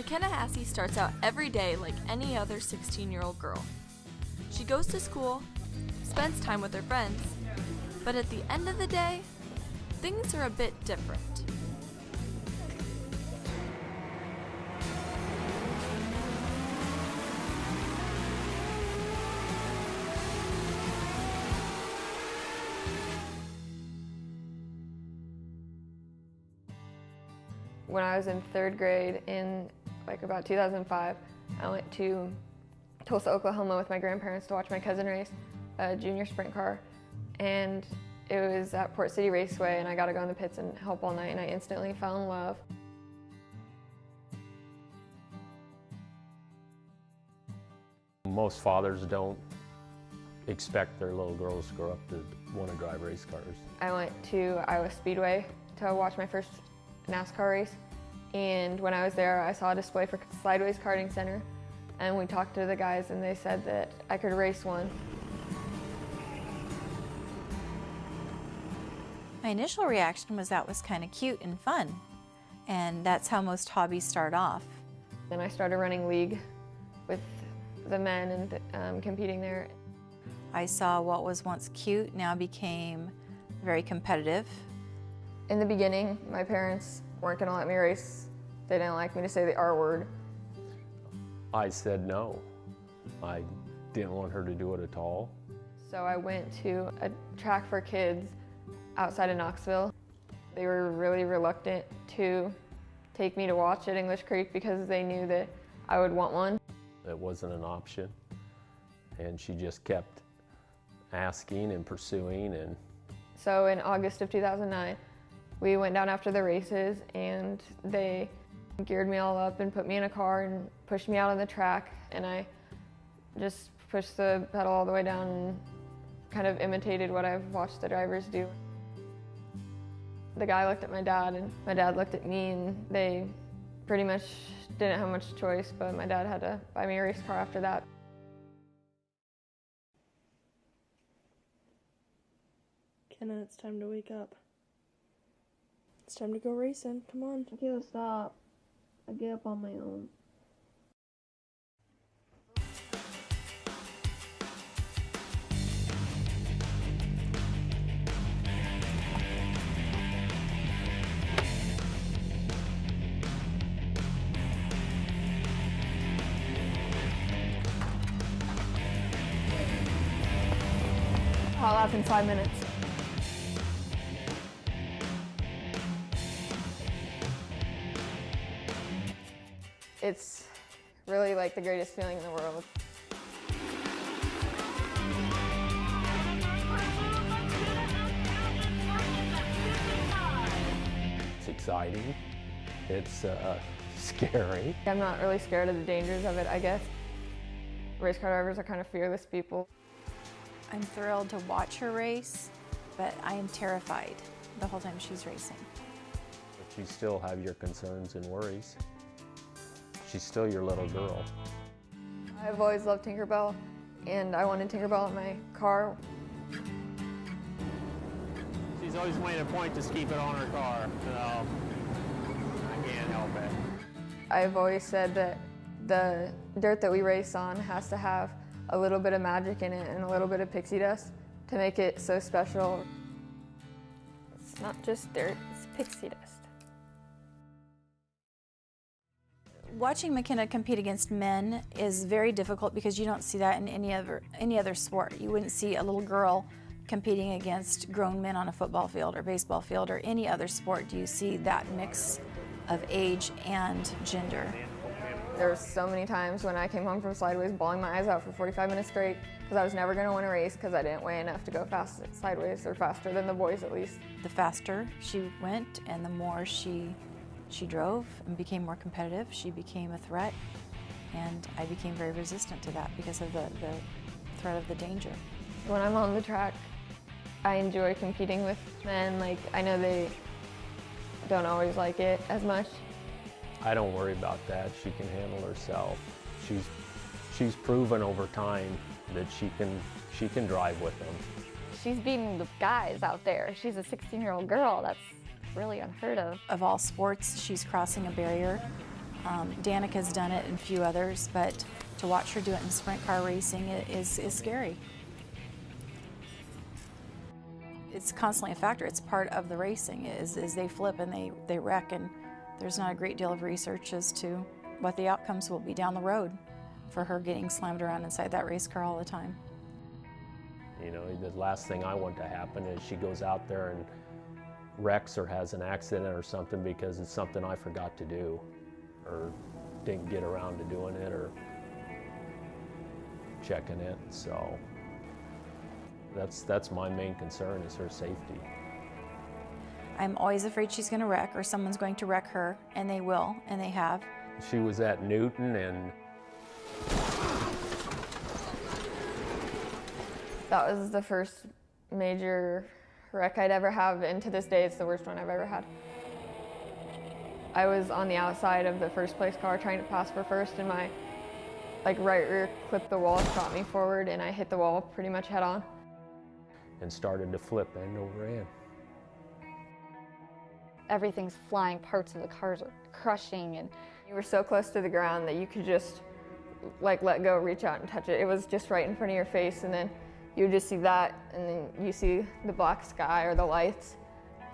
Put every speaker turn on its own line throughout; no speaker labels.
McKenna Hassey starts out every day like any other 16-year-old girl. She goes to school, spends time with her friends, but at the end of the day, things are a bit different.
When I was in third grade in about 2005, I went to Tulsa, Oklahoma with my grandparents to watch my cousin race a junior sprint car. And it was at Port City Raceway, and I got to go in the pits and help all night, and I instantly fell in love.
Most fathers don't expect their little girls to grow up to want to drive race cars.
I went to Iowa Speedway to watch my first NASCAR race, and when I was there, I saw a display for Slideways Karting Center, and we talked to the guys, and they said that I could race one.
My initial reaction was that was kind of cute and fun, and that's how most hobbies start off.
Then I started running league with the men and competing there.
I saw what was once cute now became very competitive.
In the beginning, my parents weren't going to let me race. They didn't like me to say the R word.
I said no. I didn't want her to do it at all.
So I went to a track for kids outside of Knoxville. They were really reluctant to take me to watch at English Creek because they knew that I would want one.
It wasn't an option, and she just kept asking and pursuing. And
so in August of 2009, we went down after the races, and they geared me all up and put me in a car and pushed me out on the track, and I just pushed the pedal all the way down and kind of imitated what I've watched the drivers do. The guy looked at my dad, and my dad looked at me, and they pretty much didn't have much choice, but my dad had to buy me a race car after that.
Kenna, it's time to wake up. It's time to go racing. Come on.
Okay, stop. I get up on my own.
I'll lap in 5 minutes. It's really like the greatest feeling in the world.
it's exciting. It's scary.
I'm not really scared of the dangers of it, I guess. Race car drivers are kind of fearless people.
I'm thrilled to watch her race, but I am terrified the whole time she's racing.
But you still have your concerns and worries. She's still your little girl.
I've always loved Tinkerbell, and I wanted Tinkerbell in my car.
She's always made a point to keep it on her car, so I can't help it.
I've always said that the dirt that we race on has to have a little bit of magic in it and a little bit of pixie dust to make it so special. It's not just dirt, it's pixie dust.
Watching McKenna compete against men is very difficult because you don't see that in any other sport. You wouldn't see a little girl competing against grown men on a football field or baseball field or any other sport. Do you see that mix of age and gender?
There were so many times when I came home from Slideways bawling my eyes out for 45 minutes straight because I was never going to win a race because I didn't weigh enough to go fast at Slideways, or faster than the boys at least.
The faster she went and the more she drove and became more competitive, she became a threat, and I became very resistant to that because of the threat of the danger.
When I'm on the track, I enjoy competing with men. I know they don't always like it as much.
I don't worry about that. She can handle herself. She's proven over time that she can drive with them.
She's beating the guys out there. She's a 16-year-old girl. That's really unheard of.
Of all sports, she's crossing a barrier Danica's done it and a few others, but to watch her do it in sprint car racing is scary. It's constantly a factor. It's part of the racing is they flip and they wreck, and there's not a great deal of research as to what the outcomes will be down the road for her getting slammed around inside that race car all the time.
You know, the last thing I want to happen is she goes out there and wrecks or has an accident or something because it's something I forgot to do or didn't get around to doing it or checking it. So that's my main concern is her safety.
I'm always afraid she's going to wreck or someone's going to wreck her, and they will, and they have.
She was at Newton, and
that was the first major wreck I'd ever have, and to this day it's the worst one I've ever had. I was on the outside of the first place car trying to pass for first, and my right rear clipped the wall, shot me forward, and I hit the wall pretty much head on.
and started to flip end over end.
Everything's flying, parts of the cars are crushing, and
You were so close to the ground that you could just let go, reach out and touch it. It was just right in front of your face, and then you would just see that, and then you see the black sky or the lights,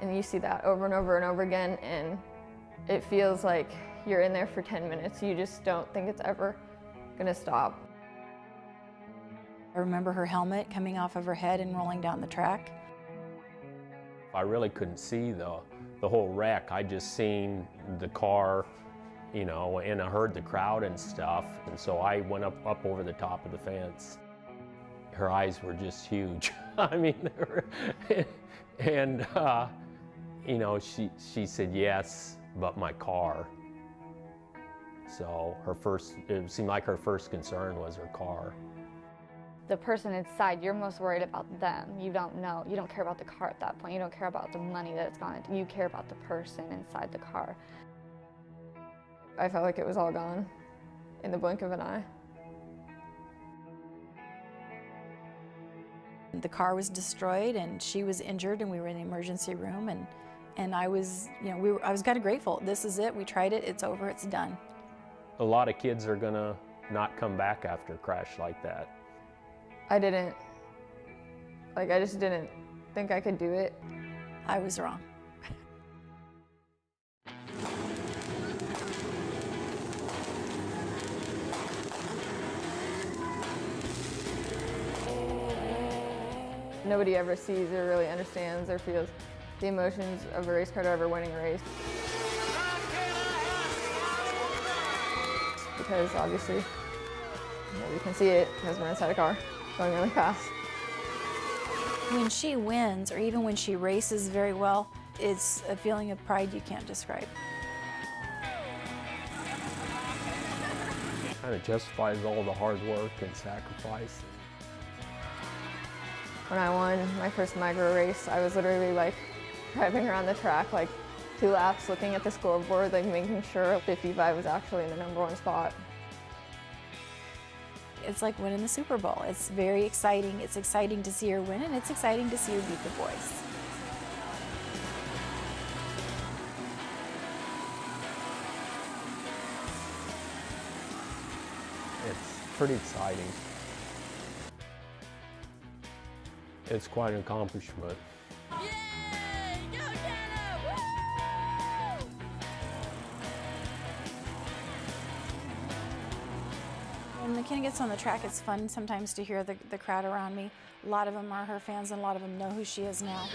and you see that over and over and over again, and it feels like you're in there for 10 minutes. You just don't think it's ever gonna stop.
I remember her helmet coming off of her head and rolling down the track.
I really couldn't see the whole wreck. I just seen the car, you know, and I heard the crowd and stuff, and so I went up over the top of the fence. Her eyes were just huge. I mean, they were, and you know, she said yes, but my car. So it seemed like her first concern was her car.
the person inside, you're most worried about them. You don't know, you don't care about the car at that point. You don't care about the money that it's gone. You care about the person inside the car.
I felt like it was all gone in the blink of an eye.
The car was destroyed and she was injured and we were in the emergency room, and I was, you know, I was kind of grateful. This is it, we tried it, it's over, it's done.
A lot of kids are gonna not come back after a crash like that.
I just didn't think I could do it.
I was wrong.
Nobody ever sees or really understands or feels the emotions of a race car driver winning a race. Because obviously, nobody can see it because we're inside a car going really fast.
When she wins, or even when she races very well, it's a feeling of pride you can't describe.
Kind of justifies all the hard work and sacrifice.
When I won my first micro race, I was literally like driving around the track like 2 laps, looking at the scoreboard, like making sure 55 was actually in the #1 spot.
It's like winning the Super Bowl. It's very exciting. It's exciting to see her win, and it's exciting to see her beat the boys.
It's pretty exciting. It's quite an accomplishment.
When McKenna gets on the track, it's fun sometimes to hear the crowd around me. A lot of them are her fans, and a lot of them know who she is now.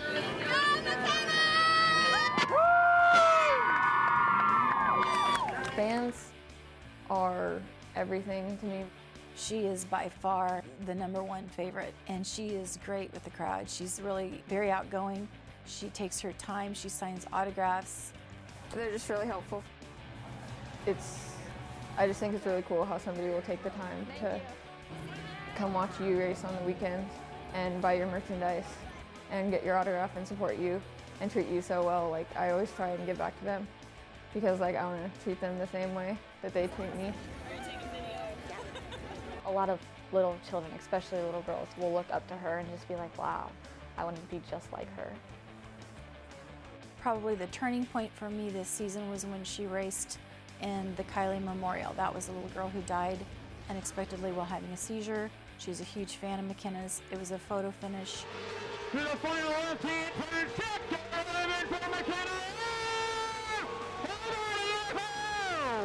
Fans are everything to me.
She is by far the #1 favorite, and she is great with the crowd. She's really very outgoing. She takes her time. She signs autographs.
They're just really helpful. I just think it's really cool how somebody will take the time to come watch you race on the weekends and buy your merchandise and get your autograph and support you and treat you so well. Like, I always try and give back to them because I want to treat them the same way that they treat me.
A lot of little children, especially little girls, will look up to her and just be like, wow, I want to be just like her.
Probably the turning point for me this season was when she raced in the Kylie Memorial. That was a little girl who died unexpectedly while having a seizure. She's a huge fan of McKenna's. It was a photo finish.
To the final 18-point sector, 11 for McKenna.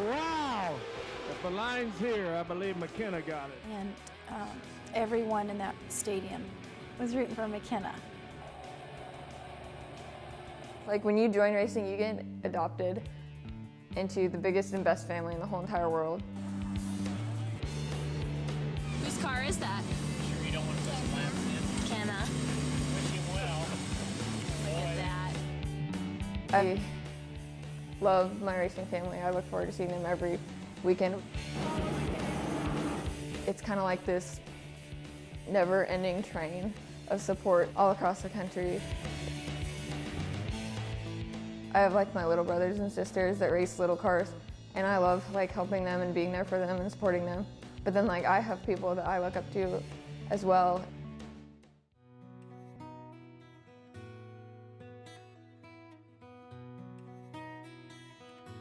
Wow! If the line's here, I believe McKenna got it.
And everyone in that stadium was rooting for McKenna.
Like when you join racing, you get adopted into the biggest and best family in the whole entire world.
Whose car is that?
Sure you don't want to put some laps in?
Kenna.
Wish you well.
Look at that.
I love my racing family. I look forward to seeing them every weekend. It's kind of like this never-ending train of support all across the country. I have like my little brothers and sisters that race little cars, and I love like helping them and being there for them and supporting them. But then like I have people that I look up to as well.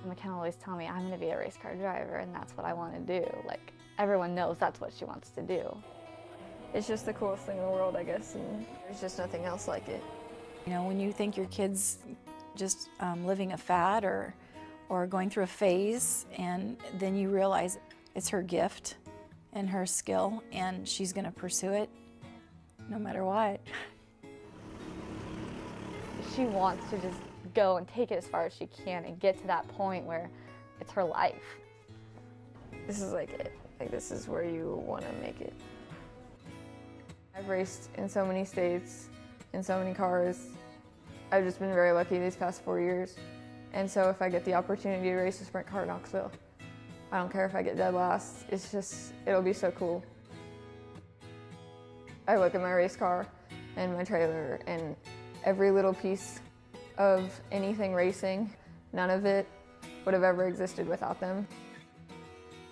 McKenna always tell me I'm going to be a race car driver, and that's what I want to do. Like, everyone knows that's what she wants to do.
It's just the coolest thing in the world, I guess, and there's just nothing else like it.
You know, when you think your kid's just living a fad or going through a phase, and then you realize it's her gift and her skill, and she's going to pursue it no matter what.
She wants to just go and take it as far as she can and get to that point where it's her life.
This is like it. Like this is where you want to make it. I've raced in so many states, in so many cars. I've just been very lucky these past 4 years. And so if I get the opportunity to race a sprint car in Knoxville, I don't care if I get dead last. It's just, it'll be so cool. I look at my race car and my trailer and every little piece of anything racing, none of it would have ever existed without them.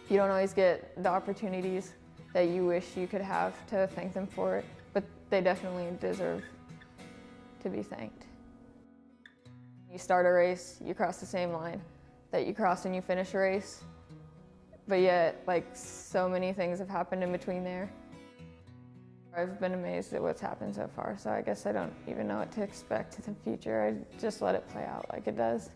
You don't always get the opportunities that you wish you could have to thank them for it, but they definitely deserve to be thanked. You start a race, you cross the same line that you cross when you finish a race, but yet, like, so many things have happened in between there. I've been amazed at what's happened so far, so I guess I don't even know what to expect in the future. I just let it play out like it does.